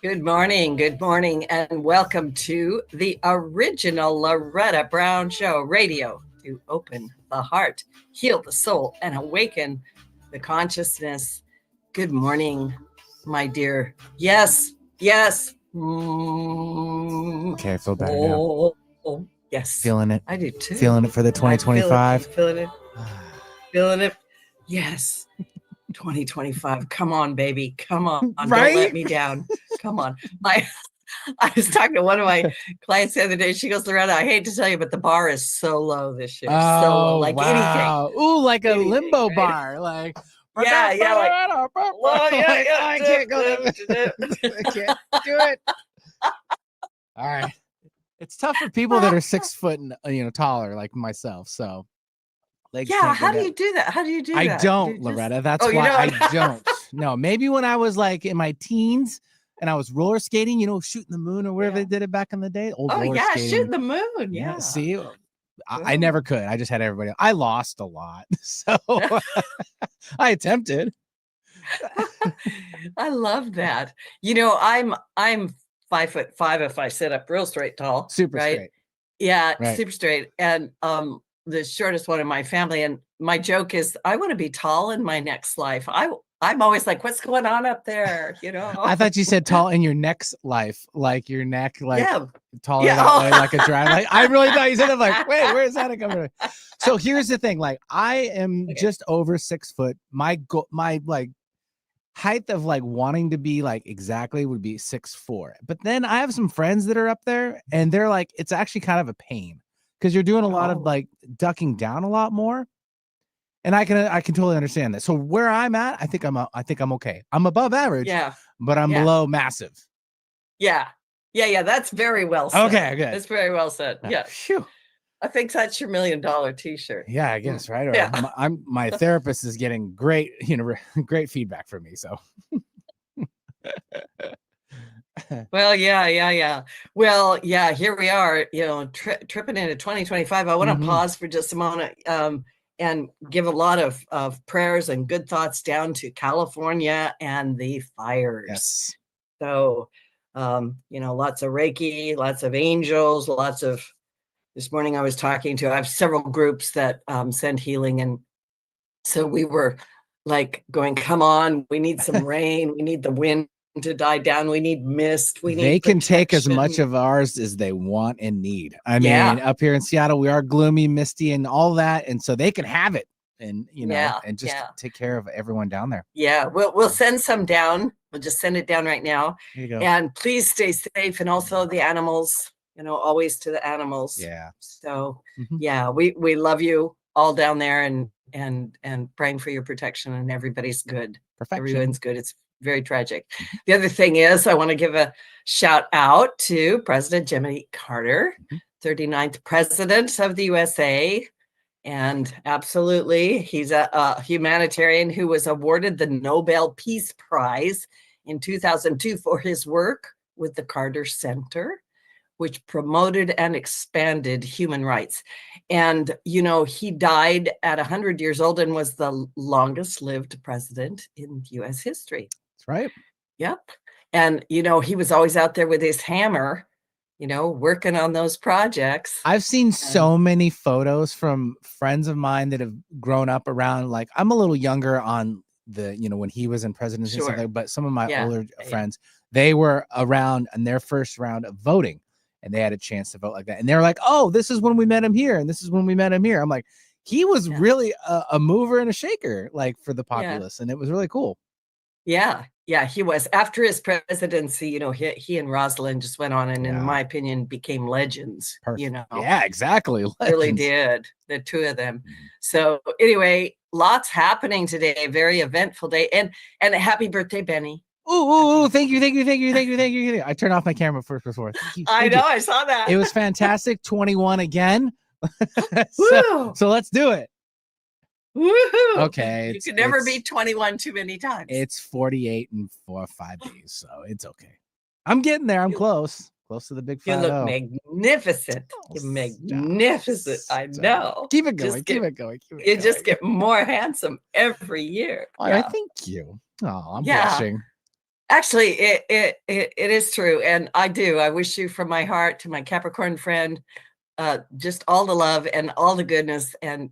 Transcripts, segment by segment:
Good morning, and welcome to the original Loretta Brown Show radio to open the heart, heal the soul, and awaken the consciousness. Good morning, my dear. Yes. Okay, I feel better now. Yes. Feeling it. I do too. Feeling it for the 2025. Feeling it. Yes. 2025. Come on, baby. Come on. Right? Don't let me down. Come on. I was talking to one of my clients the other day. She goes, Loretta, I hate to tell you, but the bar is so low this year. Oh, so low. Like wow. anything. Ooh, like anything, a limbo right? bar. Like, yeah. Like, well, yeah. I can't go there. I can't do it. All right. It's tough for people that are 6 foot and taller like myself. So how do you do that? I don't, Loretta. That's why I don't. No, maybe when I was like in my teens and I was roller skating, shooting the moon or wherever they did it back in the day. Skating. Shooting the moon. Yeah. See, I never could. I just had everybody. I lost a lot, so I attempted. I love that. I'm 5'5" if I sit up real straight, tall, super right? straight. Yeah, right. Super straight, and the shortest one in my family. And my joke is, I want to be tall in my next life. I'm always like, what's going on up there? I thought you said tall in your next life, like your neck, like taller that way, like a drive. Like I really thought you said it. Like, wait, where's that coming from? So here's the thing: like, I am just over 6 foot. My like height of like wanting to be like exactly would be 6'4". But then I have some friends that are up there, and they're like, it's actually kind of a pain because you're doing a lot of like ducking down a lot more. And I can totally understand that. So where I'm at, I think I'm okay. I'm above average, but I'm below massive. Yeah. That's very well said. Okay, good. That's very well said. Yeah. Phew. I think that's your $1 million t-shirt. Yeah, I guess, right? Or my therapist is getting great, great feedback from me. So. Well, yeah. Well, yeah, here we are, tripping into 2025. I want to pause for just a moment and give a lot of prayers and good thoughts down to California and the fires. Yes. So, lots of Reiki, lots of angels, this morning I have several groups that send healing. And so we were like going, come on, we need some rain. We need the wind to die down. We need mist. They can take as much of ours as they want and need. I mean, up here in Seattle, we are gloomy, misty, and all that, and so they can have it, and and just take care of everyone down there. Yeah, we'll send some down. We'll just send it down right now. Here you go. And please stay safe, and also the animals. Always to the animals. Yeah. So we love you all down there, and praying for your protection, and everybody's good. Perfection. Everyone's good. It's very tragic. The other thing is, I want to give a shout out to President Jimmy Carter, 39th president of the USA. And absolutely, he's a humanitarian who was awarded the Nobel Peace Prize in 2002 for his work with the Carter Center, which promoted and expanded human rights. And, he died at 100 years old and was the longest lived president in U.S. history. That's right. Yep. And, he was always out there with his hammer, working on those projects. I've seen so many photos from friends of mine that have grown up around, like, I'm a little younger on the, when he was in presidency and something, but some of my older friends, they were around in their first round of voting. And they had a chance to vote like that. And they're like, oh, this is when we met him here. And this is when we met him here. I'm like, he was really a mover and a shaker, like, for the populace. And it was really cool. Yeah, he was. After his presidency, he and Rosalind just went on and, in my opinion, became legends. Perfect. Yeah, exactly. Legends. Really did. The two of them. So anyway, lots happening today. Very eventful day. And happy birthday, Benny. Ooh, thank you. I turned off my camera first before. I know, I saw that. It was fantastic. 21 again. so let's do it. Woohoo! Okay. You can never be 21 too many times. It's 48 in 4 or 5 days, so it's okay. I'm getting there. I'm close to the big 5-0. You look magnificent. You're magnificent. I know. Keep it going. Keep it going. You just get more handsome every year. Oh, I thank you. Oh, I'm blushing. Actually, it is true, and I do. I wish you from my heart to my Capricorn friend, just all the love and all the goodness, and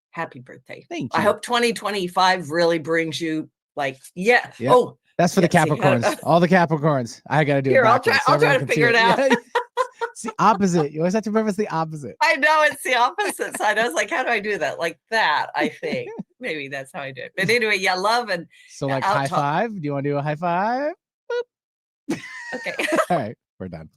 happy birthday. Thank I you. hope 2025 really brings you like, yeah. Yep. Oh, that's for the Capricorns. All the Capricorns. I got to do it backwards. I'll try to figure it out. Yeah. It's the opposite. You always have to remember it's the opposite. I know it's the opposite side. I was like, how do I do that? Like that, I think. Maybe that's how I do it. But anyway, yeah, love and so like high five. Do you want to do a high five? Boop. Okay. All right, we're done.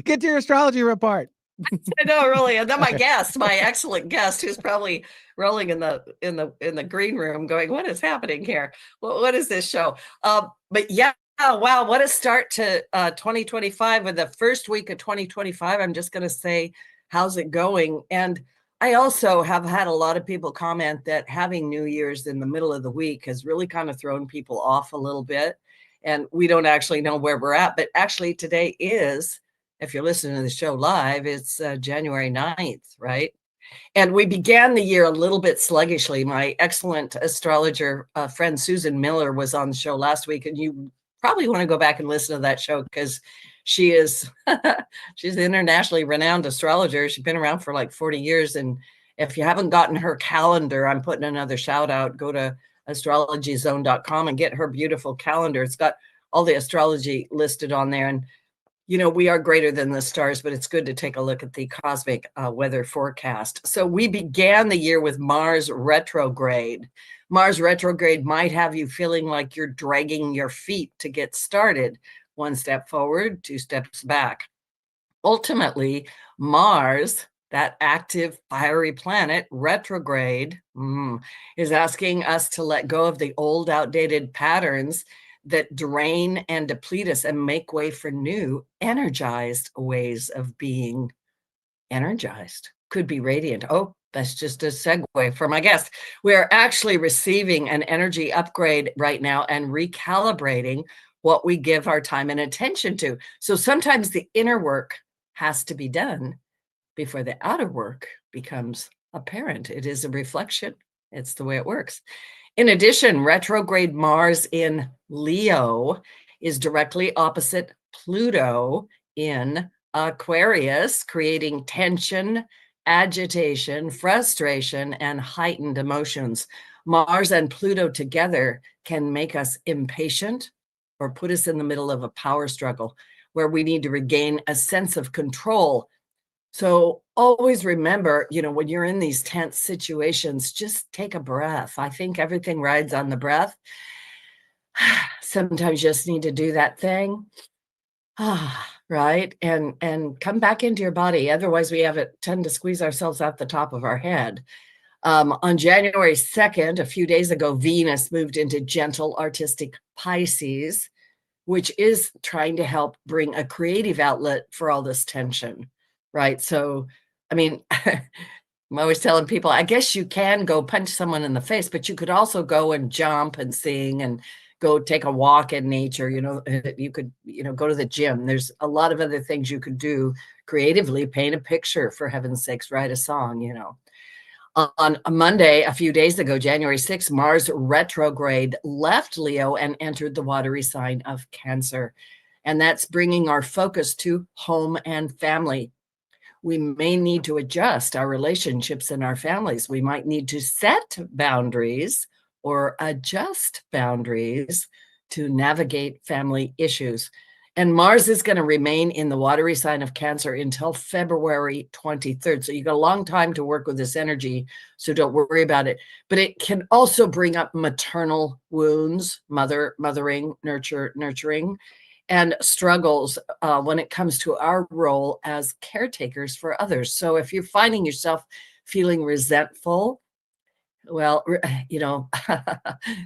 Get to your astrology report. I know, really. And then my guest, my excellent guest, who's probably rolling in the green room, going, "What is happening here? What is this show?" But yeah, wow, what a start to 2025 with the first week of 2025. I'm just going to say, how's it going? And I also have had a lot of people comment that having New Year's in the middle of the week has really kind of thrown people off a little bit. And we don't actually know where we're at. But actually, today is, if you're listening to the show live, it's January 9th, right? And we began the year a little bit sluggishly. My excellent astrologer friend Susan Miller was on the show last week, and you probably want to go back and listen to that show because she is she's an internationally renowned astrologer. She's been around for like 40 years. And if you haven't gotten her calendar, I'm putting another shout out. Go to astrologyzone.com and get her beautiful calendar. It's got all the astrology listed on there. And you know, we are greater than the stars, but it's good to take a look at the cosmic weather forecast. So we began the year with Mars retrograde. Mars retrograde might have you feeling like you're dragging your feet to get started. One step forward, two steps back. Ultimately, Mars, that active, fiery planet, retrograde, is asking us to let go of the old, outdated patterns that drain and deplete us and make way for new, energized ways of being. Energized could be radiant. Oh, that's just a segue for my guest. We're actually receiving an energy upgrade right now and recalibrating what we give our time and attention to. So sometimes the inner work has to be done before the outer work becomes apparent. It is a reflection. It's the way it works. In addition, retrograde Mars in Leo is directly opposite Pluto in Aquarius, creating tension, agitation, frustration, and heightened emotions. Mars and Pluto together can make us impatient or put us in the middle of a power struggle where we need to regain a sense of control. So always remember, you know, when you're in these tense situations, just take a breath. I think everything rides on the breath. Sometimes you just need to do that thing. Right? And come back into your body. Otherwise, we tend to squeeze ourselves out the top of our head. On January 2nd, a few days ago, Venus moved into gentle artistic Pisces, which is trying to help bring a creative outlet for all this tension. Right. So, I mean, I'm always telling people, I guess you can go punch someone in the face, but you could also go and jump and sing and go take a walk in nature. You know, you could, go to the gym. There's a lot of other things you could do creatively, paint a picture, for heaven's sakes, write a song, On a Monday, a few days ago, January 6th, Mars retrograde left Leo and entered the watery sign of Cancer. And that's bringing our focus to home and family. We may need to adjust our relationships in our families. We might need to set boundaries or adjust boundaries to navigate family issues. And Mars is going to remain in the watery sign of Cancer until February 23rd. So you got a long time to work with this energy, so don't worry about it. But it can also bring up maternal wounds, mothering, nurturing, and struggles when it comes to our role as caretakers for others. So if you're finding yourself feeling resentful, well,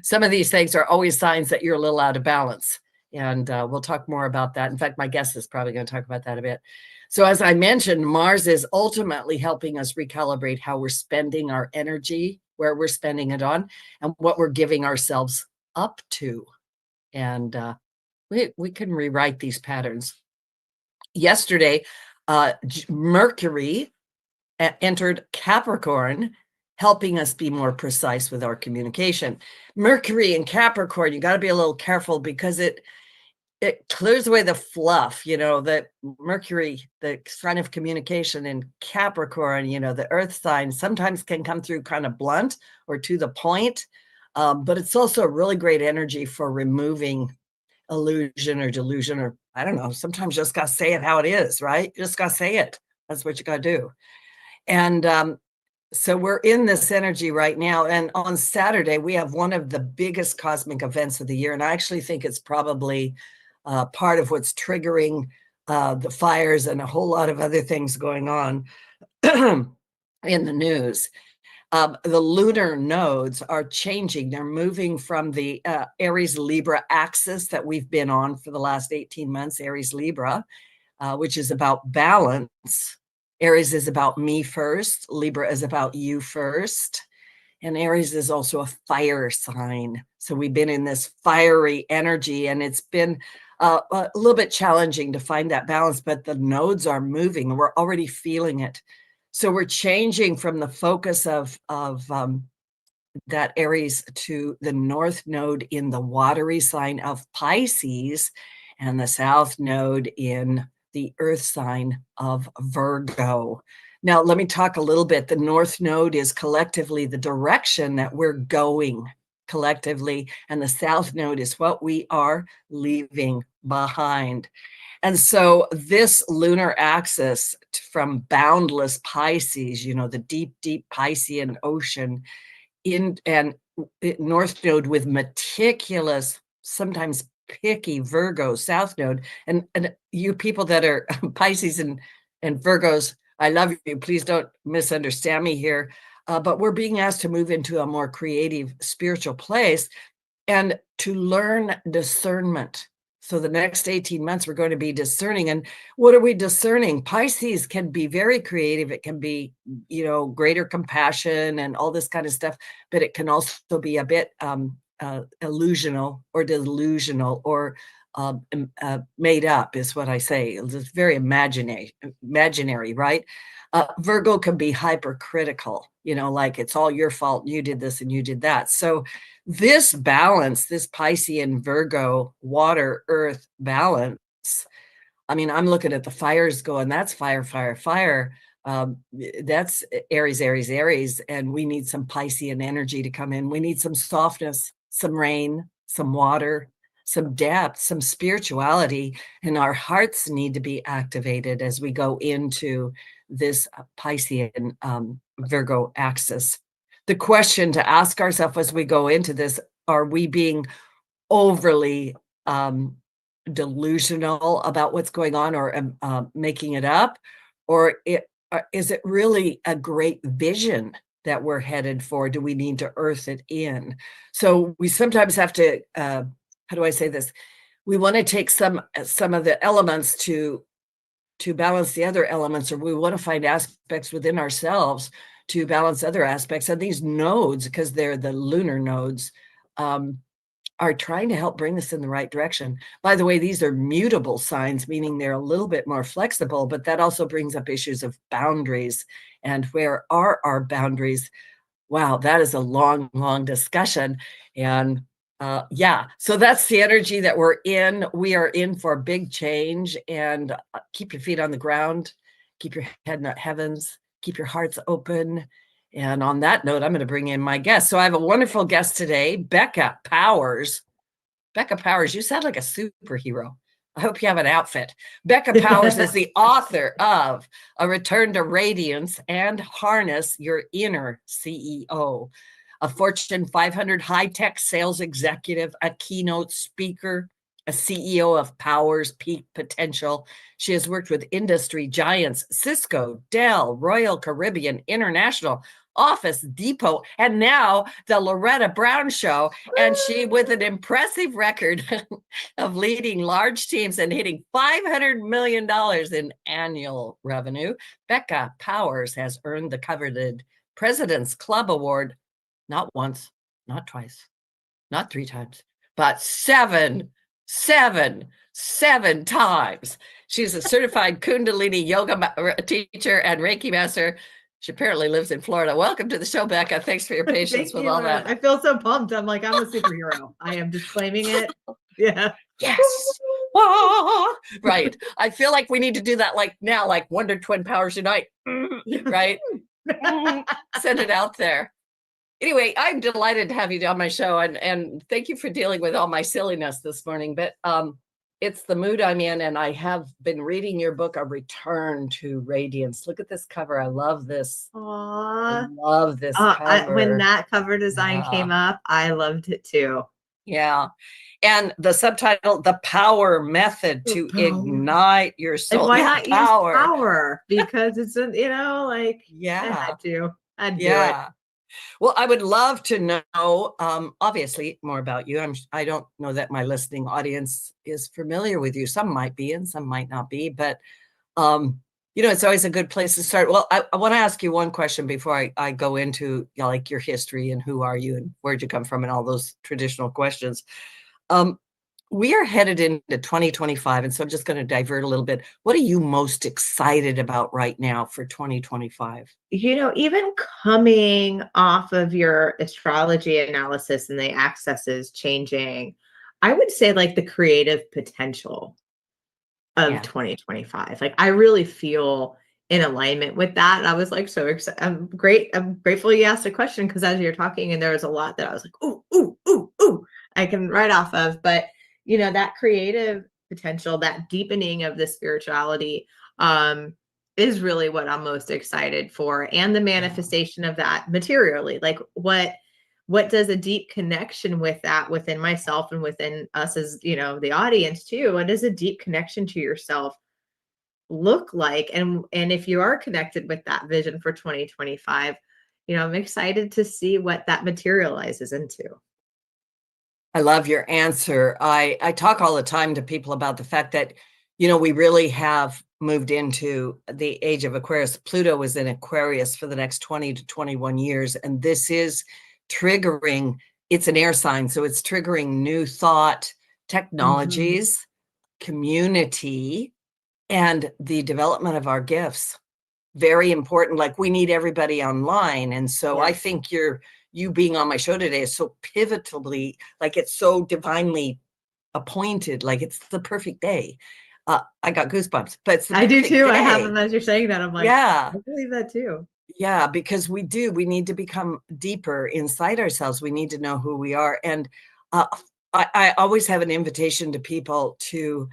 some of these things are always signs that you're a little out of balance. And we'll talk more about that. In fact, my guest is probably going to talk about that a bit. So as I mentioned, Mars is ultimately helping us recalibrate how we're spending our energy, where we're spending it on, and what we're giving ourselves up to. And we can rewrite these patterns. Yesterday, Mercury entered Capricorn helping us be more precise with our communication. Mercury in Capricorn, you got to be a little careful because it clears away the fluff, that Mercury, the sign of communication in Capricorn, the earth sign, sometimes can come through kind of blunt or to the point. But it's also a really great energy for removing illusion or delusion, or I don't know, sometimes you just got to say it how it is, right? You just got to say it. That's what you got to do. And so we're in this energy right now. And on Saturday, we have one of the biggest cosmic events of the year. And I actually think it's probably part of what's triggering the fires and a whole lot of other things going on in the news. The lunar nodes are changing. They're moving from the Aries Libra axis that we've been on for the last 18 months, Aries Libra, which is about balance. Aries is about me first. Libra is about you first. And Aries is also a fire sign. So we've been in this fiery energy, and it's been a little bit challenging to find that balance, but the nodes are moving and we're already feeling it. So we're changing from the focus of that Aries to the north node in the watery sign of Pisces and the south node in the earth sign of Virgo. Now, let me talk a little bit. The north node is collectively the direction that we're going collectively, and the south node is what we are leaving behind. And so this lunar axis from boundless Pisces, the deep, deep Piscean ocean, and north node with meticulous, sometimes picky Virgo south node. And you people that are Pisces and Virgos, I love you. Please don't misunderstand me here. But we're being asked to move into a more creative spiritual place and to learn discernment. So the next 18 months, we're going to be discerning. And what are we discerning? Pisces can be very creative. It can be, greater compassion and all this kind of stuff, but it can also be a bit illusional or delusional or made up is what I say. It's very imaginary, right? Virgo can be hypercritical, like it's all your fault. You did this and you did that. So this balance, this Piscean Virgo water earth balance, I mean, I'm looking at the fires going, that's fire, fire, fire. That's Aries, Aries, Aries. And we need some Piscean energy to come in. We need some softness, some rain, some water, some depth, some spirituality, and our hearts need to be activated as we go into this Piscean Virgo axis. The question to ask ourselves as we go into this, are we being overly delusional about what's going on or making it up? Or is it really a great vision that we're headed for? Do we need to earth it in? So we sometimes have to, how do I say this? We want to take some of the elements to balance the other elements, or we want to find aspects within ourselves to balance other aspects. And these nodes, because they're the lunar nodes, are trying to help bring us in the right direction. By the way, these are mutable signs, meaning they're a little bit more flexible, but that also brings up issues of boundaries. And where are our boundaries? Wow, that is a long, long discussion. And so that's the energy that we're in. We are in for a big change, and keep your feet on the ground, keep your head in the heavens, keep your hearts open. And on that note, I'm going to bring in my guest. So I have a wonderful guest today, Becca Powers. Becca Powers, you sound like a superhero. I hope you have an outfit. Becca Powers is the author of A Return to Radiance and Harness Your Inner CEO, a Fortune 500 high-tech sales executive, a keynote speaker, a CEO of Powers Peak Potential. She has worked with industry giants Cisco, Dell, Royal Caribbean International, Office Depot, and now the Loretta Brown Show. And she, with an impressive record of leading large teams and hitting $500 million in annual revenue, Becca Powers has earned the coveted President's Club Award not once, not twice, not 3 times, but seven times. She's a certified Kundalini yoga teacher and Reiki master. She apparently lives in Florida. Welcome to the show, Becca. Thanks for your patience with all that. I feel so pumped. I'm like, I'm a superhero. I am just claiming it. Yeah. Yes. Ah, right. I feel like we need to do that like now, like Wonder Twin Powers Unite. Right? Send it out there. Anyway, I'm delighted to have you on my show, and thank you for dealing with all my silliness this morning. But it's the mood I'm in, and I have been reading your book, A Return to Radiance. Look at this cover. I love this. Aww. I love this cover. When that cover design came up, I loved it too. Yeah. And the subtitle, The Power Method to Ignite Your Soul. And why not use power? Because it's, like, I had to. I'd do it. Well, I would love to know, obviously, more about you. I don't know that my listening audience is familiar with you. Some might be and some might not be, but, it's always a good place to start. Well, I want to ask you one question before I go into like your history and who are you and where'd you come from and all those traditional questions. We are headed into 2025, and so I'm just going to divert a little bit. What are you most excited about right now for 2025? Even coming off of your astrology analysis and the accesses changing, I would say like the creative potential of 2025. Like I really feel in alignment with that. And I was like so excited. I'm grateful you asked a question, because as you're talking, and there was a lot that I was like, ooh, I can write off of. But that creative potential, that deepening of the spirituality, is really what I'm most excited for. And the manifestation of that materially, like what does a deep connection with that within myself and within us as, the audience too? What does a deep connection to yourself look like? And if you are connected with that vision for 2025, I'm excited to see what that materializes into. I love your answer. I talk all the time to people about the fact that, we really have moved into the age of Aquarius. Pluto is in Aquarius for the next 20 to 21 years. And this is triggering, it's an air sign. So it's triggering new thought, technologies, community, and the development of our gifts. Very important. Like we need everybody online. And so I think you being on my show today is so pivotally, like it's so divinely appointed, like it's the perfect day. I got goosebumps, but it's I do too. Day. I have them as you're saying that. I'm like, I believe that too. Yeah, because we need to become deeper inside ourselves. We need to know who we are. And I always have an invitation to people to,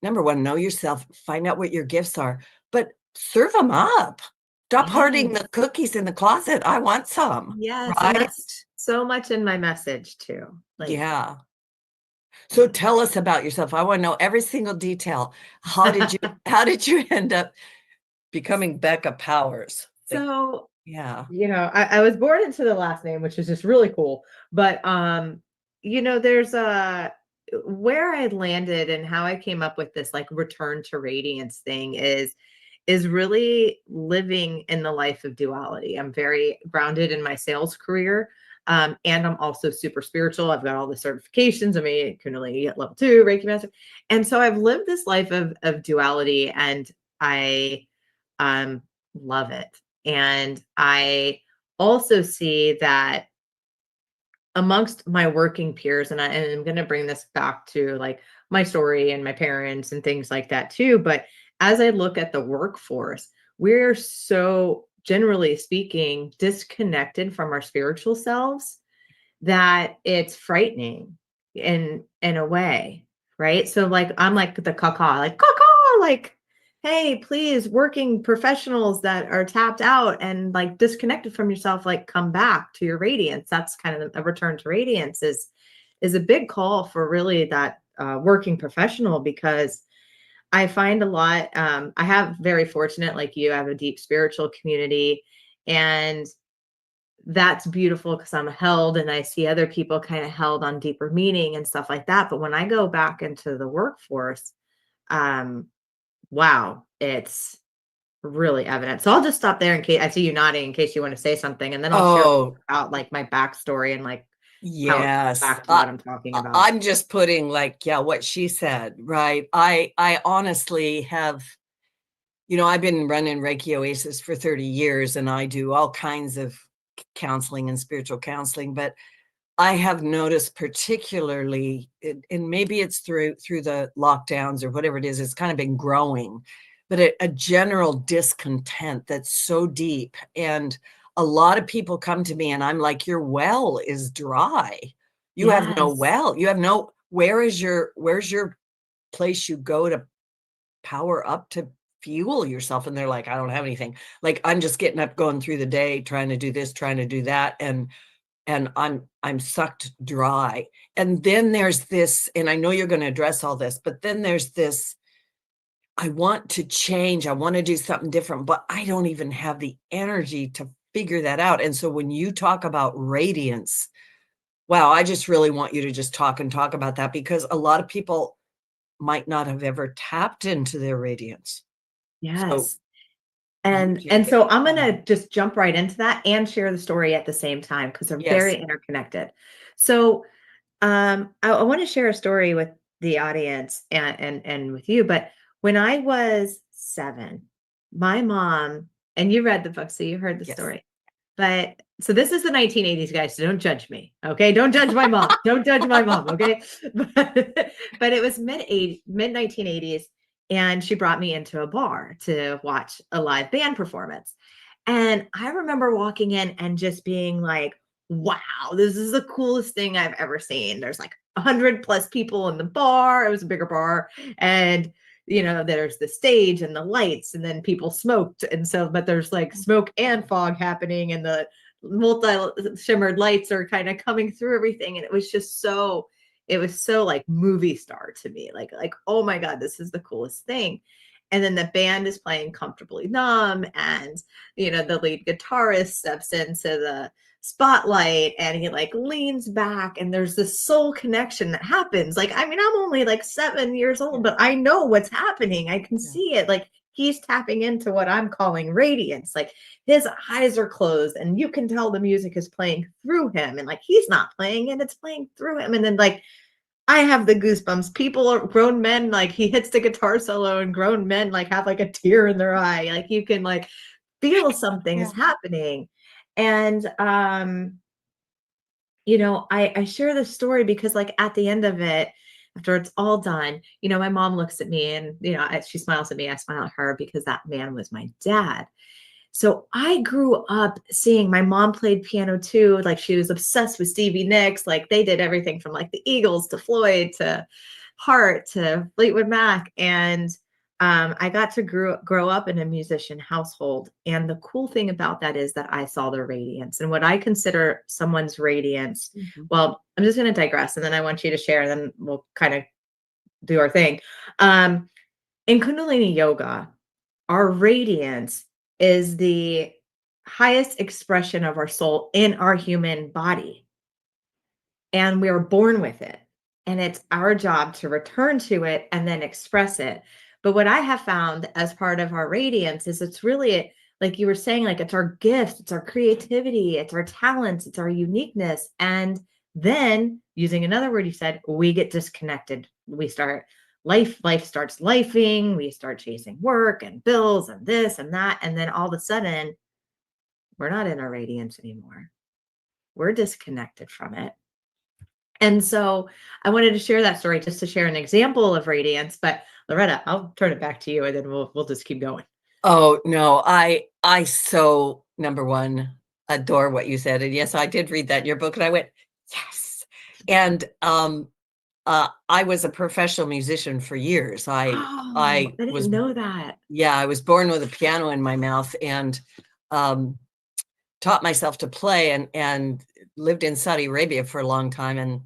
number one, know yourself, find out what your gifts are, but serve them up. Stop hoarding the cookies in the closet. I want some. Yes. Right? And that's so much in my message too. So tell us about yourself. I want to know every single detail. How did you end up becoming Becca Powers? So, I was born into the last name, which is just really cool. But, there's where I landed and how I came up with this like return to radiance thing is really living in the life of duality. I'm very grounded in my sales career. And I'm also super spiritual. I've got all the certifications. I mean, Kundalini level 2, Reiki master. And so I've lived this life of duality, and I love it. And I also see that amongst my working peers, and I'm going to bring this back to like my story and my parents and things like that too. But as I look at the workforce, we're so, generally speaking, disconnected from our spiritual selves that it's frightening in a way, right? So like, I'm like the caca, like, hey, please, working professionals that are tapped out and like disconnected from yourself, like come back to your radiance. That's kind of a return to radiance is a big call for really that working professional, because I find a lot, I have very fortunate, like you have a deep spiritual community, and that's beautiful because I'm held and I see other people kind of held on deeper meaning and stuff like that. But when I go back into the workforce, wow, it's really evident. So I'll just stop there in case I see you nodding, in case you want to say something, and then I'll share about like my backstory and like back to what I'm talking about. I'm just putting like what she said, right? I honestly have I've been running Reiki Oasis for 30 years, and I do all kinds of counseling and spiritual counseling, but I have noticed particularly, and maybe it's through the lockdowns or whatever it is, it's kind of been growing, but a general discontent that's so deep. And a lot of people come to me and I'm like, your well is dry. You have no well. You have no, where's your place you go to power up, to fuel yourself? And they're like, I don't have anything. Like, I'm just getting up, going through the day, trying to do this, trying to do that. And I'm sucked dry. And then there's this, and I know you're going to address all this, but then there's this, I want to change. I want to do something different, but I don't even have the energy to figure that out. And so when you talk about radiance, wow, I just really want you to just talk about that, because a lot of people might not have ever tapped into their radiance. Yes. So, and so I'm going to just jump right into that and share the story at the same time, because they're very interconnected. So I want to share a story with the audience and with you. But when I was 7, my mom, and you read the book, so you heard the story. But so this is the 1980s, guys. So don't judge me. Okay. Don't judge my mom. Don't judge my mom. Okay. But it was mid 1980s. And she brought me into a bar to watch a live band performance. And I remember walking in and just being like, wow, this is the coolest thing I've ever seen. There's like 100+ people in the bar. It was a bigger bar. And, there's the stage and the lights, and then people smoked. And so, but there's like smoke and fog happening, and the multi-shimmered lights are kind of coming through everything. And it was just so, like movie star to me, like, oh my God, this is the coolest thing. And then the band is playing Comfortably Numb, and, the lead guitarist steps into the spotlight and he like leans back, and there's this soul connection that happens. Like, I mean, I'm only like 7 years old, but I know what's happening. I can see it. Like, he's tapping into what I'm calling radiance. Like, his eyes are closed and you can tell the music is playing through him, and like, he's not playing it, it's playing through him. And then like, I have the goosebumps. People are grown men, like he hits the guitar solo and grown men like have like a tear in their eye. Like, you can like feel something's happening. And I share this story because like at the end of it, after it's all done, my mom looks at me and, she smiles at me. I smile at her, because that man was my dad. So I grew up seeing my mom played piano too. Like, she was obsessed with Stevie Nicks. Like, they did everything from like the Eagles to Floyd to Heart to Fleetwood Mac. And I got to grow up in a musician household. And the cool thing about that is that I saw their radiance, and what I consider someone's radiance. Well, I'm just going to digress, and then I want you to share, and then we'll kind of do our thing. In Kundalini yoga, our radiance is the highest expression of our soul in our human body. And we are born with it. And it's our job to return to it and then express it. But what I have found as part of our radiance is it's really, like you were saying, like, it's our gifts, it's our creativity, it's our talents, it's our uniqueness. And then, using another word you said, we get disconnected. We start life starts lifing. We start chasing work and bills and this and that. And then all of a sudden, we're not in our radiance anymore. We're disconnected from it. And so I wanted to share that story just to share an example of radiance. But Loretta, I'll turn it back to you, and then we'll just keep going. Oh no, I so, number one, adore what you said. And yes, I did read that in your book, and I went, yes. And I was a professional musician for years. I didn't know that. Yeah, I was born with a piano in my mouth, and taught myself to play, and lived in Saudi Arabia for a long time,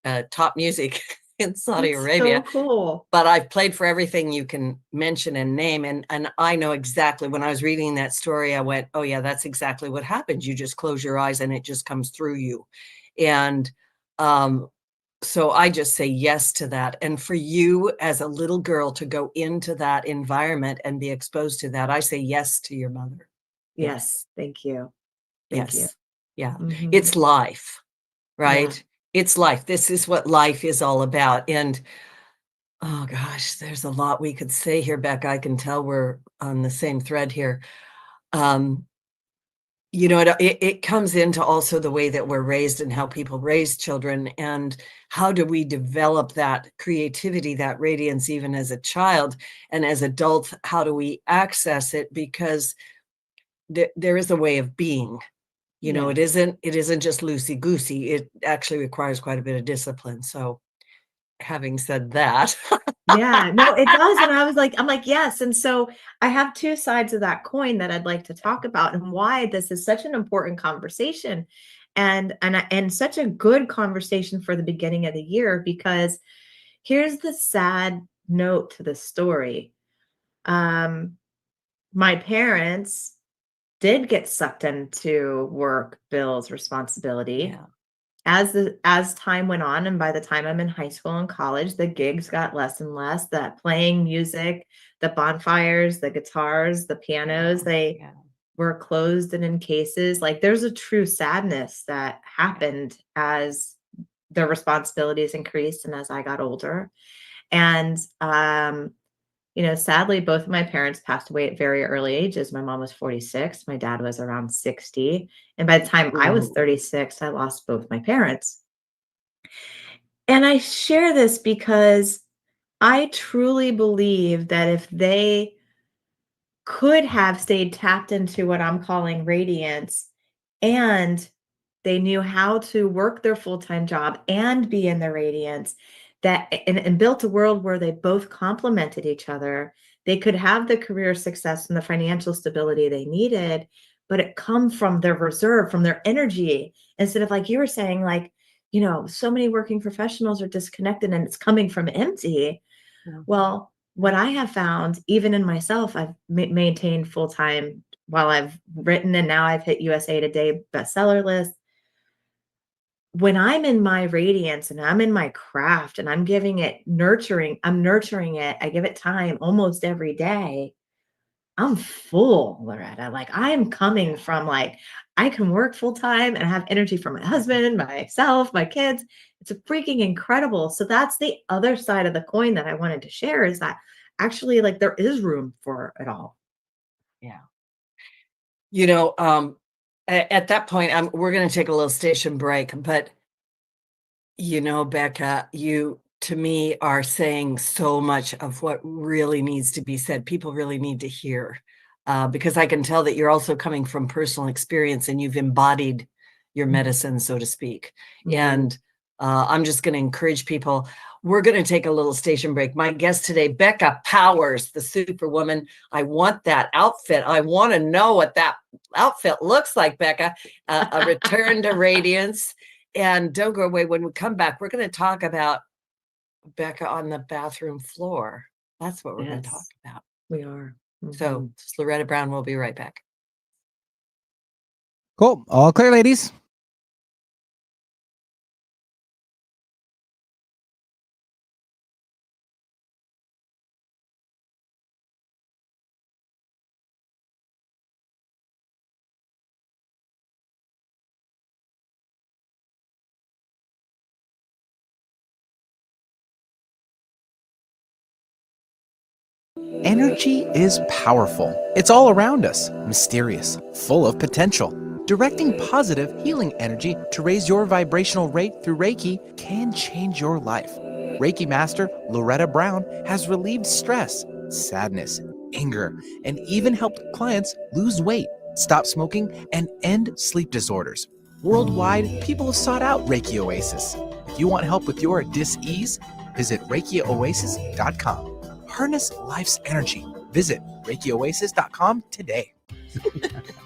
and taught music in Saudi Arabia. So cool. But I've played for everything you can mention and name. And I know exactly, when I was reading that story, I went, oh yeah, that's exactly what happens. You just close your eyes and it just comes through you. And so I just say yes to that. And for you as a little girl to go into that environment and be exposed to that, I say yes to your mother. Yes. Thank you. Thank you. Yeah. Mm-hmm. It's life, right? Yeah. It's life. This is what life is all about. And Oh gosh, there's a lot we could say here, Becca. I can tell we're on the same thread here. You know, it comes into also the way that we're raised and how people raise children, and how do we develop that creativity, that radiance, even as a child, and as adults, how do we access it? Because there is a way of being, you know, it isn't just loosey goosey. It actually requires quite a bit of discipline. So having said that, yeah, no, it does. And I'm like, yes. And so I have two sides of that coin that I'd like to talk about, and why this is such an important conversation, and such a good conversation for the beginning of the year, because here's the sad note to the story. My parents did get sucked into work, bills, responsibility. yeah. As time went on, and by the time I'm in high school and college, the gigs got less and less. That playing music, the bonfires, the guitars, the pianos, they were closed and in cases. Like, there's a true sadness that happened as the responsibilities increased and as I got older. And you know, sadly, both of my parents passed away at very early ages. My mom was 46. My dad was around 60. And by the time I was 36, I lost both my parents. And I share this because I truly believe that if they could have stayed tapped into what I'm calling radiance, and they knew how to work their full-time job and be in their radiance, and built a world where they both complemented each other, they could have the career success and the financial stability they needed, but it come from their reserve, from their energy, instead of, like you were saying, like, you know, so many working professionals are disconnected and it's coming from empty. Well, what I have found, even in myself, I've maintained full-time while I've written, and now I've hit USA Today bestseller list. When I'm in my radiance and I'm in my craft and I'm giving it nurturing, I'm nurturing it. I give it time almost every day. I'm full, Loretta. Like, I'm coming from, like, I can work full time and have energy for my husband, myself, my kids. It's a freaking incredible. So that's the other side of the coin that I wanted to share, is that actually, like, there is room for it all. Yeah. You know, at that point, we're going to take a little station break, but you know, Becca, you, to me, are saying so much of what really needs to be said. People really need to hear, because I can tell that you're also coming from personal experience, and you've embodied your medicine, so to speak. And I'm just going to encourage people. We're going to take a little station break. My guest today, Becca Powers, the Superwoman. I want that outfit. I want to know what that outfit looks like, Becca. A return to radiance. And don't go away. When we come back, we're going to talk about Becca on the bathroom floor. That's what we're going to talk about. We are. So it's Loretta Brown. We'll be right back. Cool. All clear, ladies. Energy is powerful. It's all around us, mysterious, full of potential. Directing positive, healing energy to raise your vibrational rate through Reiki can change your life. Reiki Master Loretta Brown has relieved stress, sadness, anger, and even helped clients lose weight, stop smoking, and end sleep disorders. Worldwide, people have sought out Reiki Oasis. If you want help with your dis-ease, visit ReikiOasis.com. Harness life's energy. Visit ReikiOasis.com today.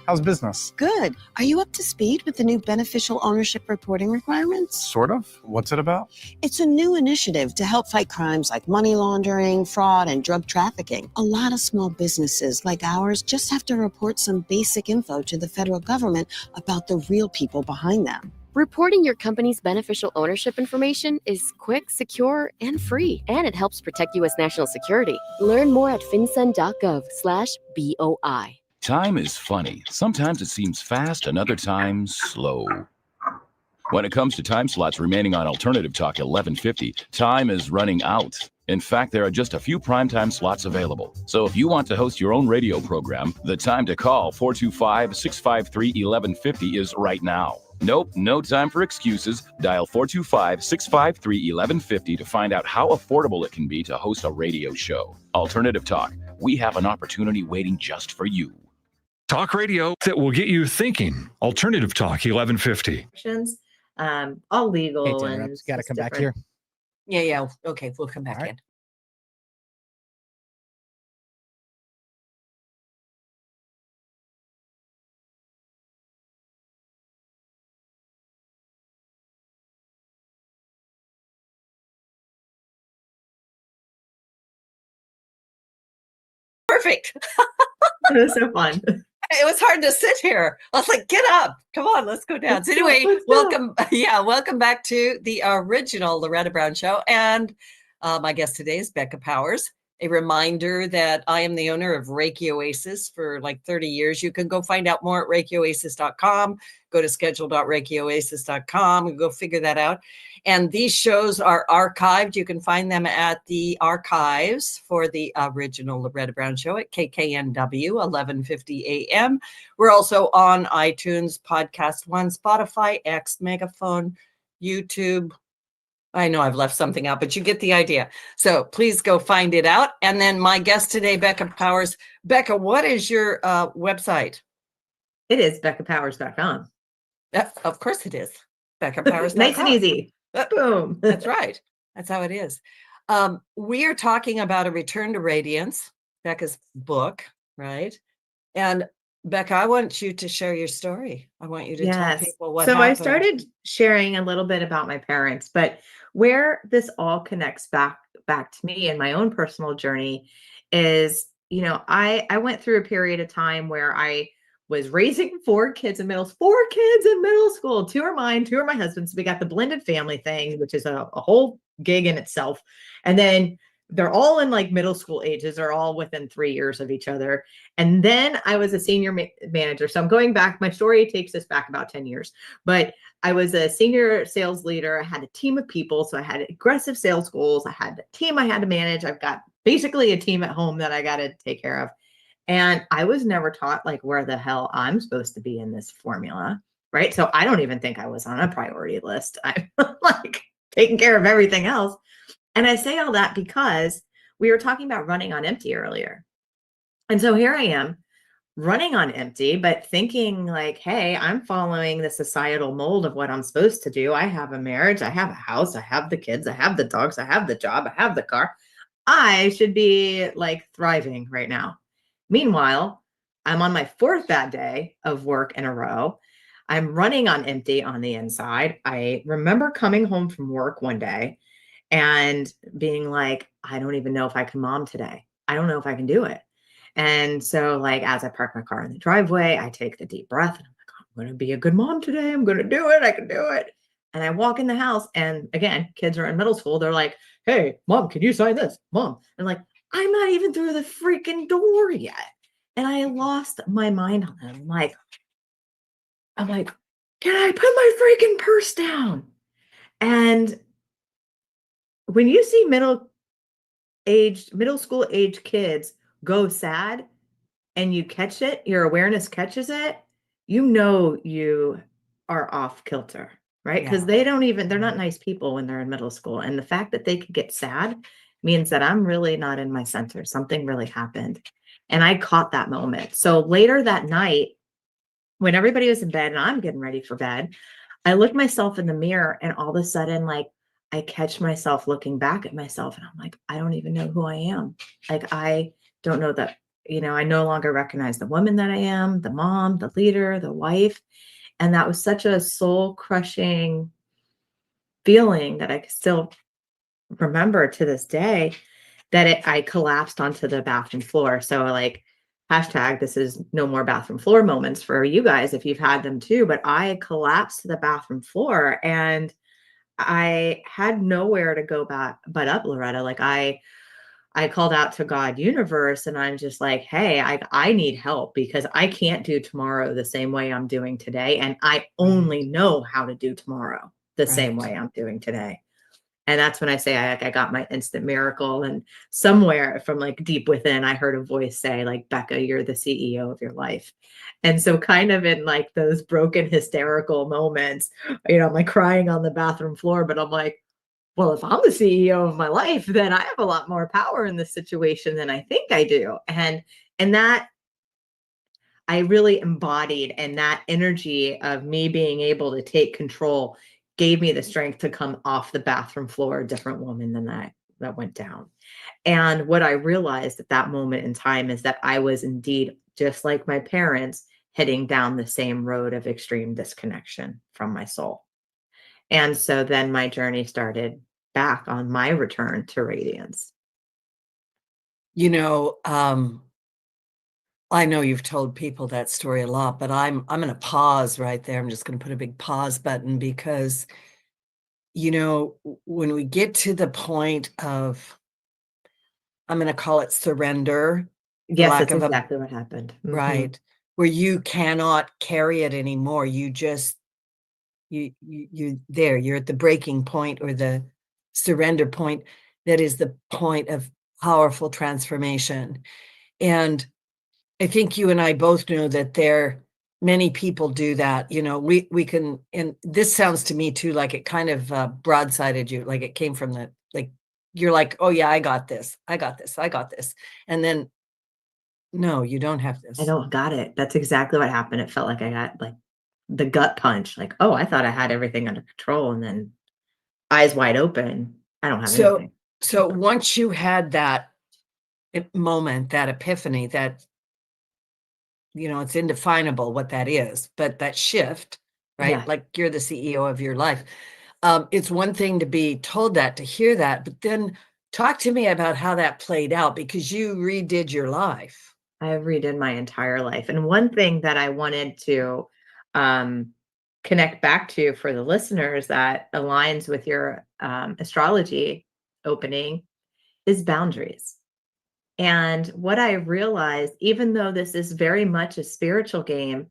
How's business? Good. Are you up to speed with the new beneficial ownership reporting requirements? Sort of. What's it about? It's a new initiative to help fight crimes like money laundering, fraud, and drug trafficking. A lot of small businesses like ours just have to report some basic info to the federal government about the real people behind them. Reporting your company's beneficial ownership information is quick, secure, and free, and it helps protect U.S. national security. Learn more at finsun.gov/BOI. Time is funny. Sometimes it seems fast, and other times slow. When it comes to time slots remaining on Alternative Talk 1150, time is running out. In fact, there are just a few primetime slots available. So if you want to host your own radio program, the time to call 425-653-1150 is right now. Nope, no time for excuses. Dial 425-653-1150 to find out how affordable it can be to host a radio show. Alternative Talk, we have an opportunity waiting just for you. Talk radio that will get you thinking. Alternative Talk 1150. All legal and got to come back here. Yeah. Okay, we'll come back in. Perfect. It was so fun. It was hard to sit here. I was like, get up. Come on, let's go down. So anyway, welcome back to the original Loretta Brown Show. And my guest today is Becca Powers. A reminder that I am the owner of Reiki Oasis for like 30 years. You can go find out more at ReikiOasis.com. Go to schedule.ReikiOasis.com and go figure that out. And these shows are archived. You can find them at the archives for the original Loretta Brown Show at KKNW 1150 AM. We're also on iTunes, Podcast One, Spotify, X, Megaphone, YouTube. I know I've left something out, but you get the idea. So please go find it out. And then my guest today, Becca Powers. Becca, what is your website? It is BeccaPowers.com. Of course it is. BeccaPowers.com. Nice and easy. Boom. That's right. That's how it is. We are talking about A Return to Radiance, Becca's book, right? And Becca, I want you to share your story. I want you to tell people what happened. I started sharing a little bit about my parents, but where this all connects back to me and my own personal journey is, I went through a period of time where I was raising 4 kids in middle school. 2 are mine, 2 are my husband's. We got the blended family thing, which is a whole gig in itself. And then they're all in like middle school ages. They're all within 3 years of each other. And then I was a senior manager. So I'm going back. My story takes us back about 10 years, but I was a senior sales leader. I had a team of people. So I had aggressive sales goals. I had a team I had to manage. I've got basically a team at home that I got to take care of. And I was never taught like where the hell I'm supposed to be in this formula. Right. So I don't even think I was on a priority list. I'm like taking care of everything else. And I say all that because we were talking about running on empty earlier. And so here I am running on empty, but thinking like, hey, I'm following the societal mold of what I'm supposed to do. I have a marriage, I have a house, I have the kids, I have the dogs, I have the job, I have the car. I should be like thriving right now. Meanwhile, I'm on my 4th bad day of work in a row. I'm running on empty on the inside. I remember coming home from work one day and being like, I don't even know if I can mom today. I don't know if I can do it. And so like, as I park my car in the driveway, I take the deep breath and I'm like, I'm going to be a good mom today. I'm going to do it. I can do it. And I walk in the house and again, kids are in middle school. They're like, hey, mom, can you sign this? Mom. And like, I'm not even through the freaking door yet. And I lost my mind on them. I'm like, can I put my freaking purse down? And when you see middle school age kids go sad and you catch it, your awareness catches it, you are off kilter, right? Because they're not nice people when they're in middle school. And the fact that they could get sad means that I'm really not in my center. Something really happened. And I caught that moment. So later that night, when everybody was in bed and I'm getting ready for bed, I looked myself in the mirror and all of a sudden, like, I catch myself looking back at myself and I'm like, I don't even know who I am. Like, I don't know that, I no longer recognize the woman that I am, the mom, the leader, the wife. And that was such a soul crushing feeling that I still remember to this day, that I collapsed onto the bathroom floor. So like, hashtag, this is no more bathroom floor moments for you guys if you've had them too, but I collapsed to the bathroom floor and I had nowhere to go back but up, Loretta. Like I called out to God, universe, and I'm just like, hey, I need help because I can't do tomorrow the same way I'm doing today. And I only know how to do tomorrow the same way I'm doing today. And that's when I say I got my instant miracle. And somewhere from like deep within, I heard a voice say like, Becca, you're the CEO of your life. And so kind of in like those broken hysterical moments, I'm like crying on the bathroom floor, but I'm like, well, if I'm the CEO of my life, then I have a lot more power in this situation than I think I do. And that I really embodied, and that energy of me being able to take control gave me the strength to come off the bathroom floor a different woman than that went down. And what I realized at that moment in time is that I was indeed, just like my parents, heading down the same road of extreme disconnection from my soul. And so then my journey started back on my return to radiance. I know you've told people that story a lot, but I'm going to pause right there. I'm just going to put a big pause button because, when we get to the point of, I'm going to call it surrender. Yes, that's exactly what happened. Right. Where you cannot carry it anymore. You just, you're there. You're at the breaking point or the surrender point. That is the point of powerful transformation. And I think you and I both know that many people do that. We can, and this sounds to me too, like it kind of broadsided you, like it came from you're like, oh yeah, I got this. And then, no, you don't have this. I don't got it. That's exactly what happened. It felt like I got like the gut punch, like, oh, I thought I had everything under control. And then eyes wide open, I don't have anything. So once you had that moment, that epiphany, that, it's indefinable what that is, but that shift, right? Yeah. Like you're the CEO of your life. It's one thing to be told that, to hear that, but then talk to me about how that played out, because you redid your life. I redid my entire life. And one thing that I wanted to connect back to for the listeners that aligns with your astrology opening is boundaries. And what I realized, even though this is very much a spiritual game,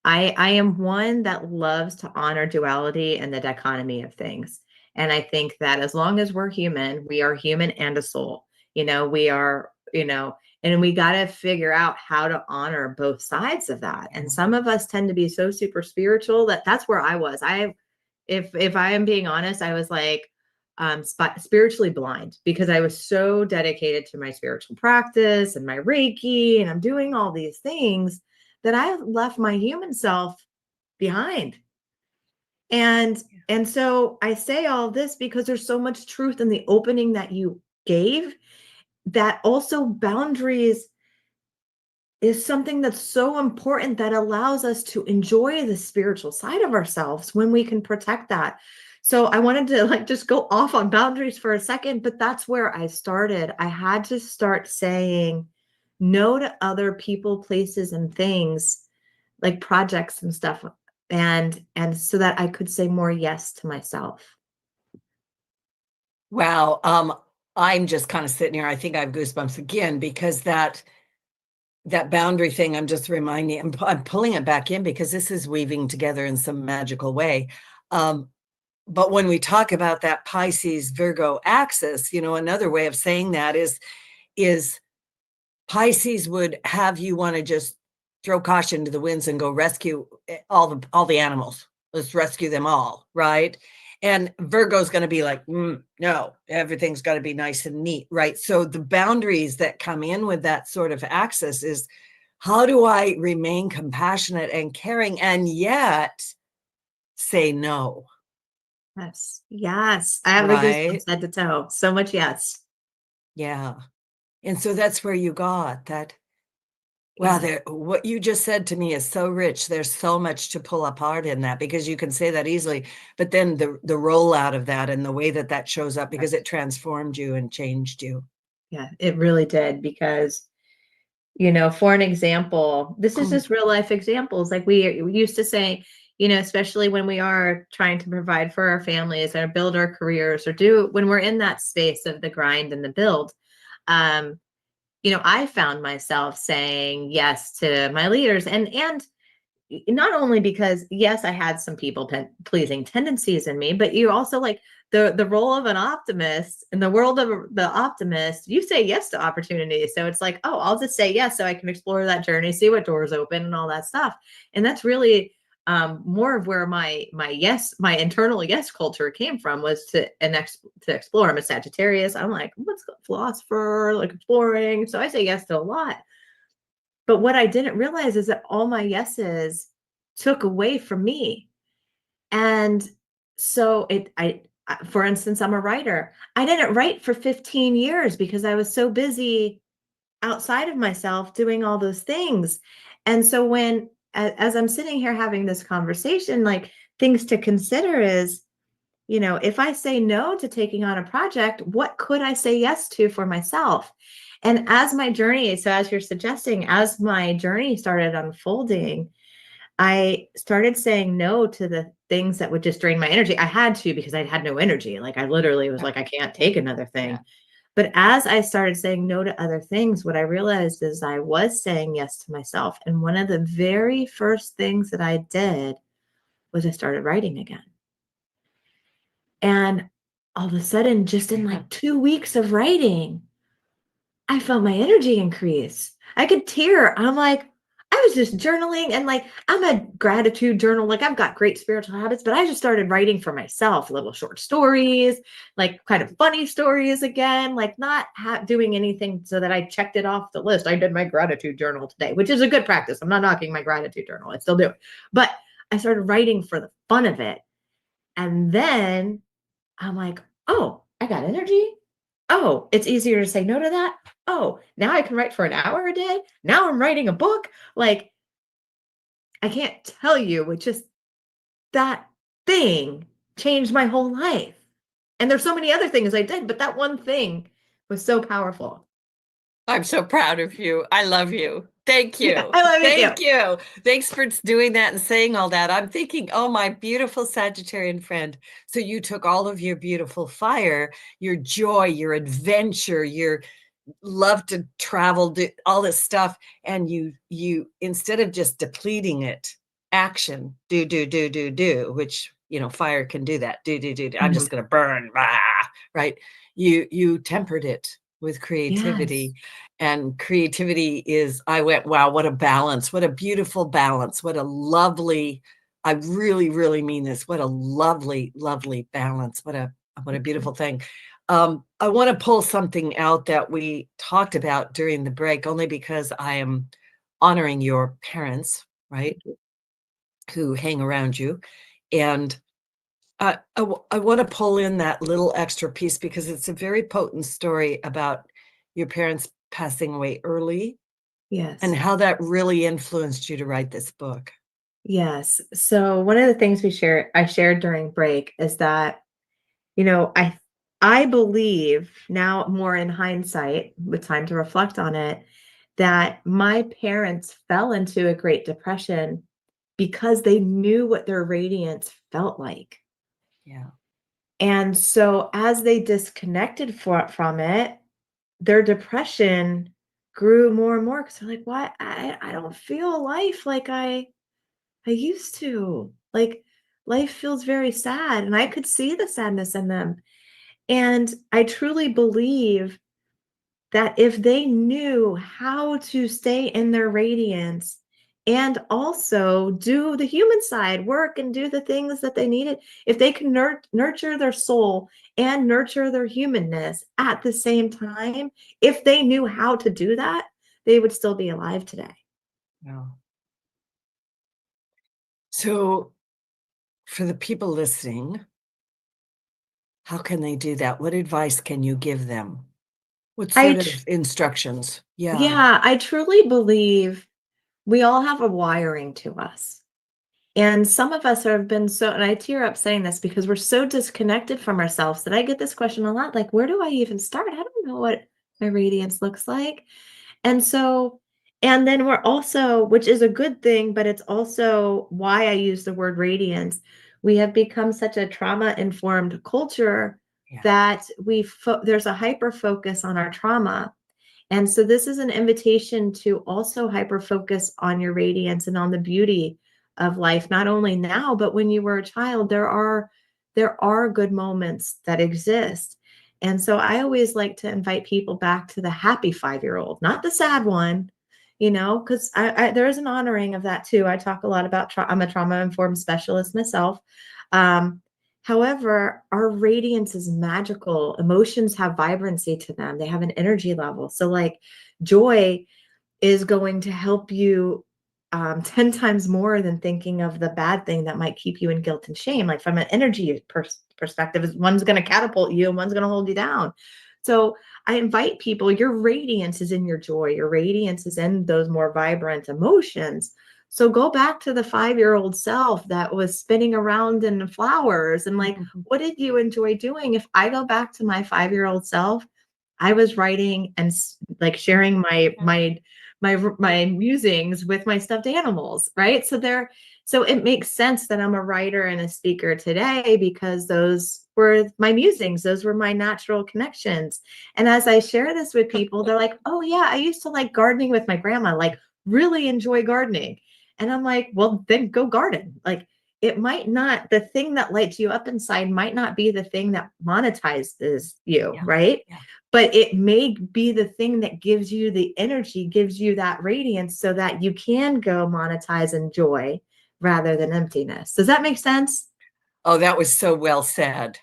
I am one that loves to honor duality and the dichotomy of things. And I think that as long as we're human, we are human and a soul. We are, and we got to figure out how to honor both sides of that. And some of us tend to be so super spiritual that's where I was. If I am being honest, I was like spiritually blind, because I was so dedicated to my spiritual practice and my Reiki, and I'm doing all these things that I left my human self behind. And so I say all this because there's so much truth in the opening that you gave, that also boundaries is something that's so important, that allows us to enjoy the spiritual side of ourselves when we can protect that. So I wanted to just go off on boundaries for a second, but that's where I started. I had to start saying no to other people, places, and things, like projects and stuff. And so that I could say more yes to myself. Wow. I'm just kind of sitting here. I think I have goosebumps again, because that boundary thing, I'm just reminding, I'm pulling it back in, because this is weaving together in some magical way. But when we talk about that Pisces Virgo axis, another way of saying that is Pisces would have you want to just throw caution to the winds and go rescue all the animals. Let's rescue them all, right? And Virgo's going to be like, no, everything's got to be nice and neat, right? So the boundaries that come in with that sort of axis is, how do I remain compassionate and caring and yet say no? Yes. I have the goosebumps head to toe. So much yes. Yeah. And so that's where you got that. Wow, what you just said to me is so rich. There's so much to pull apart in that, because you can say that easily, but then the rollout of that and the way that shows up, because it transformed you and changed you. Yeah, it really did. Because, for an example, this is just real life examples. Like we used to say, especially when we are trying to provide for our families or build our careers, or when we're in that space of the grind and the build, I found myself saying yes to my leaders, and not only because, yes, I had some people pleasing tendencies in me, but you also the role of an optimist in the world of the optimist, you say yes to opportunities. So it's like, oh, I'll just say yes so I can explore that journey, see what doors open and all that stuff. And that's really more of where my internal yes culture came from, was to explore. I'm a Sagittarius. I'm like, let's go philosopher, like exploring. So I say yes to a lot. But what I didn't realize is that all my yeses took away from me. And so for instance, I'm a writer. I didn't write for 15 years because I was so busy outside of myself doing all those things. And so as I'm sitting here having this conversation, like, things to consider is, if I say no to taking on a project, what could I say yes to for myself? And as my journey, so as you're suggesting, as my journey started unfolding, I started saying no to the things that would just drain my energy. I had to, because I had no energy. Like, I literally was like, I can't take another thing. Yeah. But as I started saying no to other things, what I realized is I was saying yes to myself. And one of the very first things that I did was I started writing again. And all of a sudden, just in like 2 weeks of writing, I felt my energy increase. I could tear. I'm like, I was just journaling, and like, I'm a gratitude journal. Like, I've got great spiritual habits, but I just started writing for myself, little short stories, like kind of funny stories again, like not doing anything so that I checked it off the list. I did my gratitude journal today, which is a good practice. I'm not knocking my gratitude journal. I still do it, but I started writing for the fun of it. And then I'm like, oh, I got energy. Oh, it's easier to say no to that. Oh, now I can write for an hour a day. Now I'm writing a book. Like, I can't tell you, with just that thing changed my whole life. And there's so many other things I did, but that one thing was so powerful. I'm so proud of you. I love you. Thank you. Yeah, I love you. Thank you. Thanks for doing that and saying all that. I'm thinking, oh, my beautiful Sagittarian friend. So you took all of your beautiful fire, your joy, your adventure, your love to travel, do all this stuff, and you instead of just depleting it, action, do, which fire can do that. Do. I'm just going to burn, right? You tempered it with creativity. Yes. And creativity is, I went, wow, what a balance, what a beautiful balance, what a lovely, I really, really mean this, what a lovely, lovely balance, what a beautiful thing. I want to pull something out that we talked about during the break, only because I am honoring your parents, right, who hang around you. And I want to pull in that little extra piece, because it's a very potent story about your parents passing away early. Yes. And how that really influenced you to write this book. Yes. So one of the things I shared during break is that, I believe now, more in hindsight, with time to reflect on it, that my parents fell into a Great Depression because they knew what their radiance felt like. Yeah. And so as they disconnected from it, their depression grew more and more, because they're like, why? I don't feel life like I used to. Like, life feels very sad. And I could see the sadness in them. And I truly believe that if they knew how to stay in their radiance and also do the human side work and do the things that they needed, if they can nurture their soul and nurture their humanness at the same time, if they knew how to do that, they would still be alive today. Yeah. So for the people listening, how can they do that? What advice can you give them? What sort of instructions? Yeah. Yeah, I truly believe we all have a wiring to us. And some of us have been and I tear up saying this because we're so disconnected from ourselves, that I get this question a lot, like, where do I even start? I don't know what my radiance looks like. And then we're also, which is a good thing, but it's also why I use the word radiance. We have become such a trauma-informed culture that there's a hyper focus on our trauma. And so this is an invitation to also hyper focus on your radiance and on the beauty of life, not only now, but when you were a child. There are there are good moments that exist. And so I always like to invite people back to the happy 5-year-old, not the sad one, because there is an honoring of that too. I talk a lot about I'm a trauma-informed specialist myself. However, our radiance is magical. Emotions have vibrancy to them. They have an energy level. So like joy is going to help you 10 times more than thinking of the bad thing that might keep you in guilt and shame. Like from an energy perspective, one's going to catapult you and one's going to hold you down. So I invite people, your radiance is in your joy. Your radiance is in those more vibrant emotions. So go back to the 5-year-old self that was spinning around in the flowers and like, what did you enjoy doing? If I go back to my 5-year-old self, I was writing and like sharing my musings with my stuffed animals, right? So it makes sense that I'm a writer and a speaker today because those were my musings. Those were my natural connections. And as I share this with people, they're like, oh yeah, I used to like gardening with my grandma, like really enjoy gardening. And I'm like, well, then go garden. Like it might not, the thing that lights you up inside might not be the thing that monetizes you, right? Yeah. But it may be the thing that gives you the energy, gives you that radiance so that you can go monetize and joy rather than emptiness. Does that make sense? Oh, that was so well said.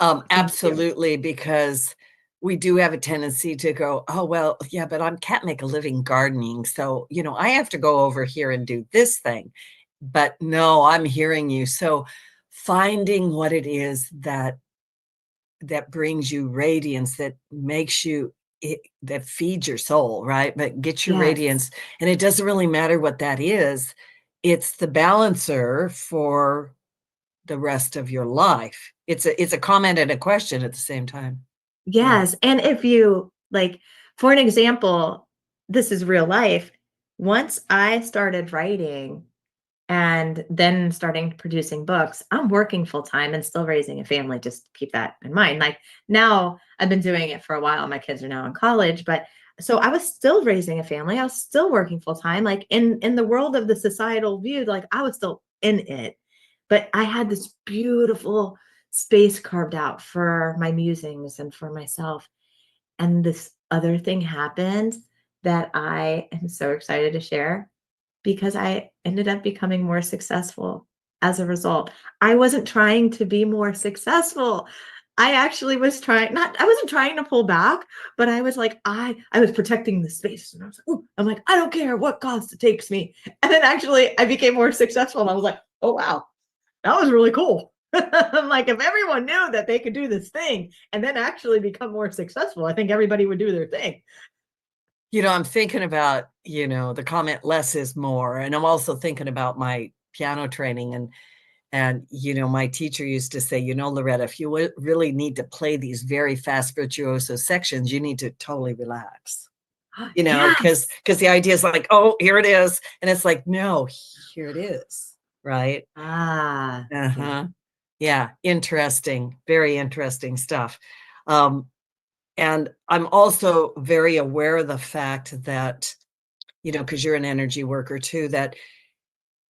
Absolutely, because we do have a tendency to go, oh, well, yeah, but I can't make a living gardening. So, I have to go over here and do this thing. But no, I'm hearing you. So finding what it is that brings you radiance, that makes you, that feeds your soul, right? But get your radiance. And it doesn't really matter what that is. It's the balancer for the rest of your life. It's a comment and a question at the same time. Yes. Yeah. And if you like, for an example, this is real life. Once I started writing and then starting producing books, I'm working full time and still raising a family. Just keep that in mind. Like now I've been doing it for a while. My kids are now in college, but so I was still raising a family. I was still working full time. Like in the world of the societal view, like I was still in it, but I had this beautiful space carved out for my musings and for myself. And this other thing happened that I am so excited to share because I ended up becoming more successful as a result. I wasn't trying to be more successful. I actually was I wasn't trying to pull back, but I was like, I was protecting the space. And I was like, ooh, I'm like, I don't care what cost it takes me. And then actually I became more successful and I was like, oh, wow, that was really cool. I'm like, if everyone knew that they could do this thing and then actually become more successful, I think everybody would do their thing. I'm thinking about, the comment less is more. And I'm also thinking about my piano training and my teacher used to say, Loretta, if you really need to play these very fast virtuoso sections, you need to totally relax, because the idea is like, oh, here it is. And it's like, no, here it is. Right. Yeah. Interesting. Very interesting stuff. And I'm also very aware of the fact that, because you're an energy worker too, that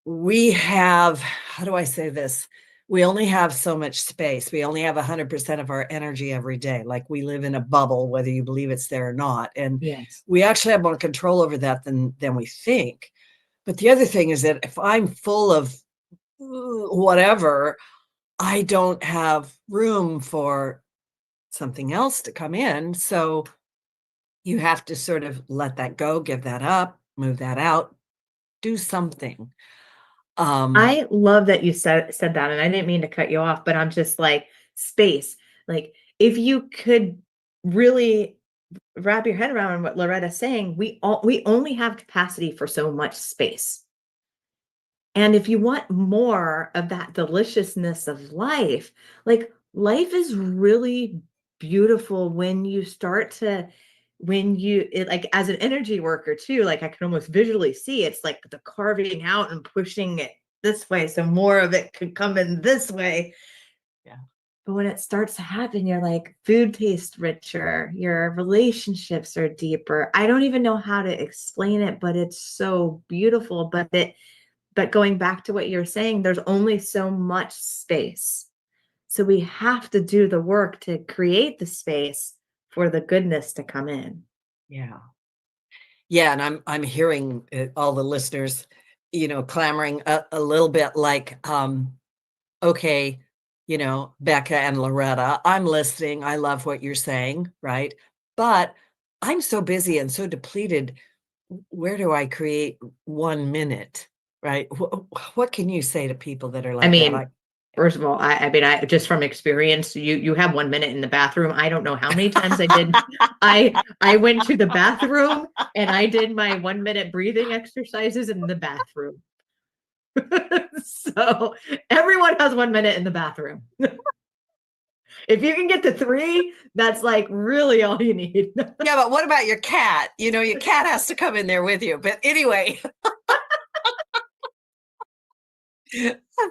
we have, how do I say this? We only have so much space. We only have 100% of our energy every day. Like we live in a bubble, whether you believe it's there or not. And we actually have more control over that than we think. But the other thing is that if I'm full of whatever, I don't have room for something else to come in. So you have to sort of let that go, give that up, move that out, do something. I love that you said that. And I didn't mean to cut you off, but I'm just like space. Like if you could really wrap your head around what Loretta's saying, we only have capacity for so much space. And if you want more of that deliciousness of life, like life is really beautiful when you start to, like as an energy worker too, like I can almost visually see it's like the carving out and pushing it this way. So more of it could come in this way. Yeah. But when it starts to happen, you're like, food tastes richer, your relationships are deeper. I don't even know how to explain it, but it's so beautiful. But going back to what you're saying, there's only so much space. So we have to do the work to create the space for the goodness to come in. Yeah. Yeah. And I'm hearing all the listeners, clamoring a little bit like, okay, Becca and Loretta, I'm listening. I love what you're saying, right? But I'm so busy and so depleted. Where do I create 1 minute, right? What can you say to people that are like that? First of all, I mean, I just from experience, you have 1 minute in the bathroom. I don't know how many times I did. I went to the bathroom and I did my 1 minute breathing exercises in the bathroom. So everyone has 1 minute in the bathroom. If you can get to 3, that's like really all you need. Yeah, but what about your cat? Your cat has to come in there with you. But anyway.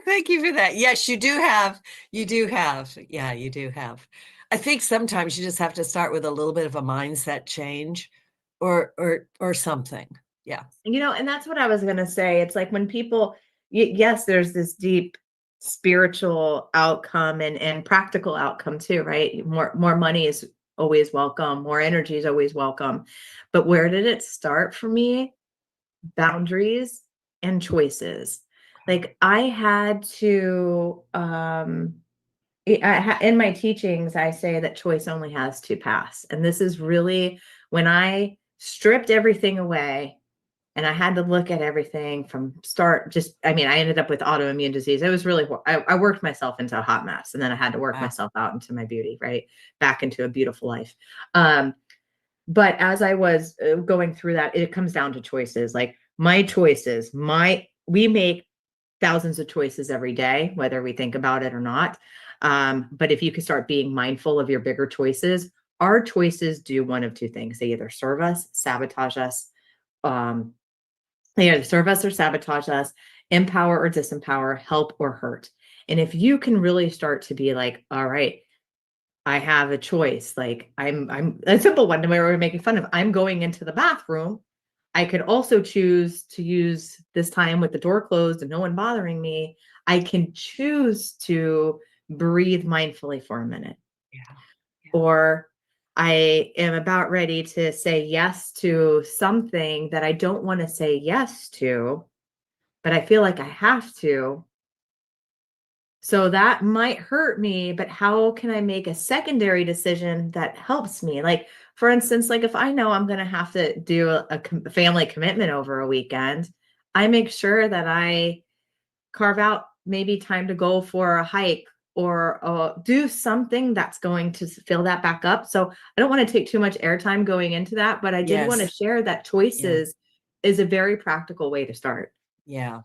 Thank you for that. Yes, you do have. Yeah, you do have. I think sometimes you just have to start with a little bit of a mindset change or something. Yeah. And that's what I was going to say. It's like when people, yes, there's this deep spiritual outcome and practical outcome too, right? More money is always welcome. More energy is always welcome. But where did it start for me? Boundaries and choices. Like I had to, in my teachings, I say that choice only has 2 paths. And this is really when I stripped everything away and I had to look at everything from start. I ended up with autoimmune disease. It was really, I worked myself into a hot mess, and then I had to work myself out into my beauty, right? Back into a beautiful life. But as I was going through that, it comes down to choices. Like my choices, we make thousands of choices every day, whether we think about it or not. But if you could start being mindful of your bigger choices, our choices do one of 2 things. They either serve us, sabotage us. They either serve us or sabotage us, empower or disempower, help or hurt. And if you can really start to be like, all right, I have a choice. Like I'm a simple one where we're making fun of. I'm going into the bathroom. I could also choose to use this time with the door closed and no one bothering me. I can choose to breathe mindfully for a minute. Yeah. Or I am about ready to say yes to something that I don't want to say yes to, but I feel like I have to. So that might hurt me, but how can I make a secondary decision that helps me? Like, for instance, like if I know I'm going to have to do a family commitment over a weekend, I make sure that I carve out maybe time to go for a hike or do something that's going to fill that back up. So I don't want to take too much airtime going into that, but I did want to share that choices is a very practical way to start. Yeah.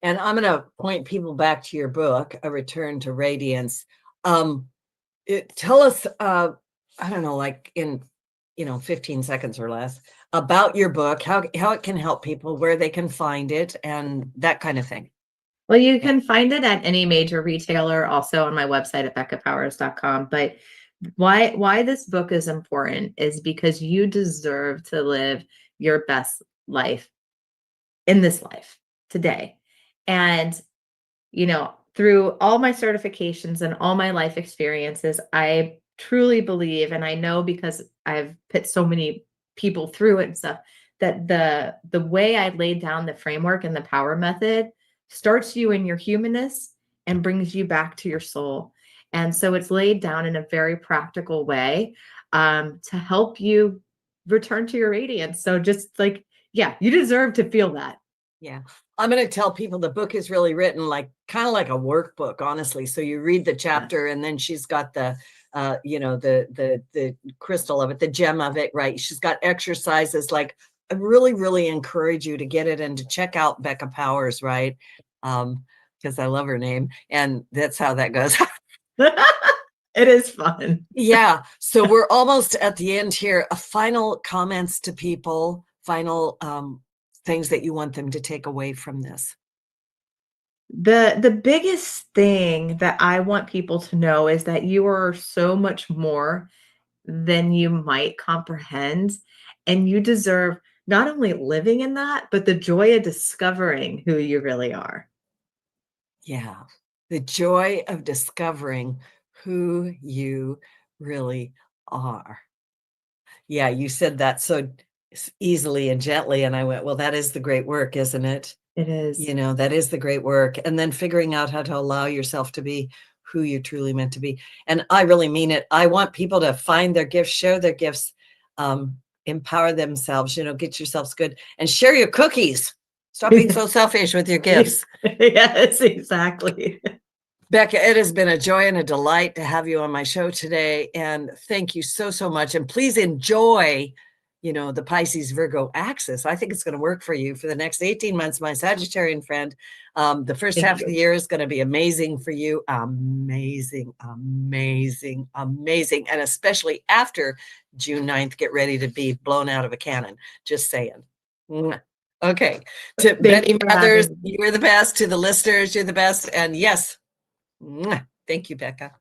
And I'm going to point people back to your book, A Return to Radiance. Tell us, I don't know, like in, 15 seconds or less about your book, how it can help people, where they can find it and that kind of thing. Well, you can find it at any major retailer, also on my website at beccapowers.com. But why this book is important is because you deserve to live your best life in this life today. And, through all my certifications and all my life experiences, I truly believe, and I know because I've put so many people through it and stuff, that the way I laid down the framework and the power method starts you in your humanness and brings you back to your soul. And so it's laid down in a very practical way to help you return to your radiance. So just like, you deserve to feel that. Yeah. I'm going to tell people the book is really written kind of like a workbook, honestly. So you read the chapter and then she's got the, the crystal of it, the gem of it, right? She's got exercises. Like I really, really encourage you to get it and to check out Becca Powers, right? Because I love her name and that's how that goes. It is fun. Yeah. So we're almost at the end here. Final comments to people, final, things that you want them to take away from this? The biggest thing that I want people to know is that you are so much more than you might comprehend. And you deserve not only living in that, but the joy of discovering who you really are. Yeah. the joy of discovering who you really are. Yeah, you said that so easily and gently. And I went, well, that is the great work, isn't it? It is. You know, that is the great work. And then figuring out how to allow yourself to be who you're truly meant to be. And I really mean it. I want people to find their gifts, share their gifts, empower themselves, you know, get yourselves good and share your cookies. Stop being so selfish with your gifts. Yes, exactly. Becca, it has been a joy and a delight to have you on my show today. And thank you so, so much. And please enjoy, you know, the Pisces Virgo axis. I think it's going to work for you for the next 18 months, my Sagittarian friend. The first half of the year is going to be amazing for you. Amazing, amazing, amazing. And especially after June 9th, get ready to be blown out of a cannon. Just saying. Okay. To Betty Brothers, you're the best. To the listeners, you're the best. And yes, thank you, Becca.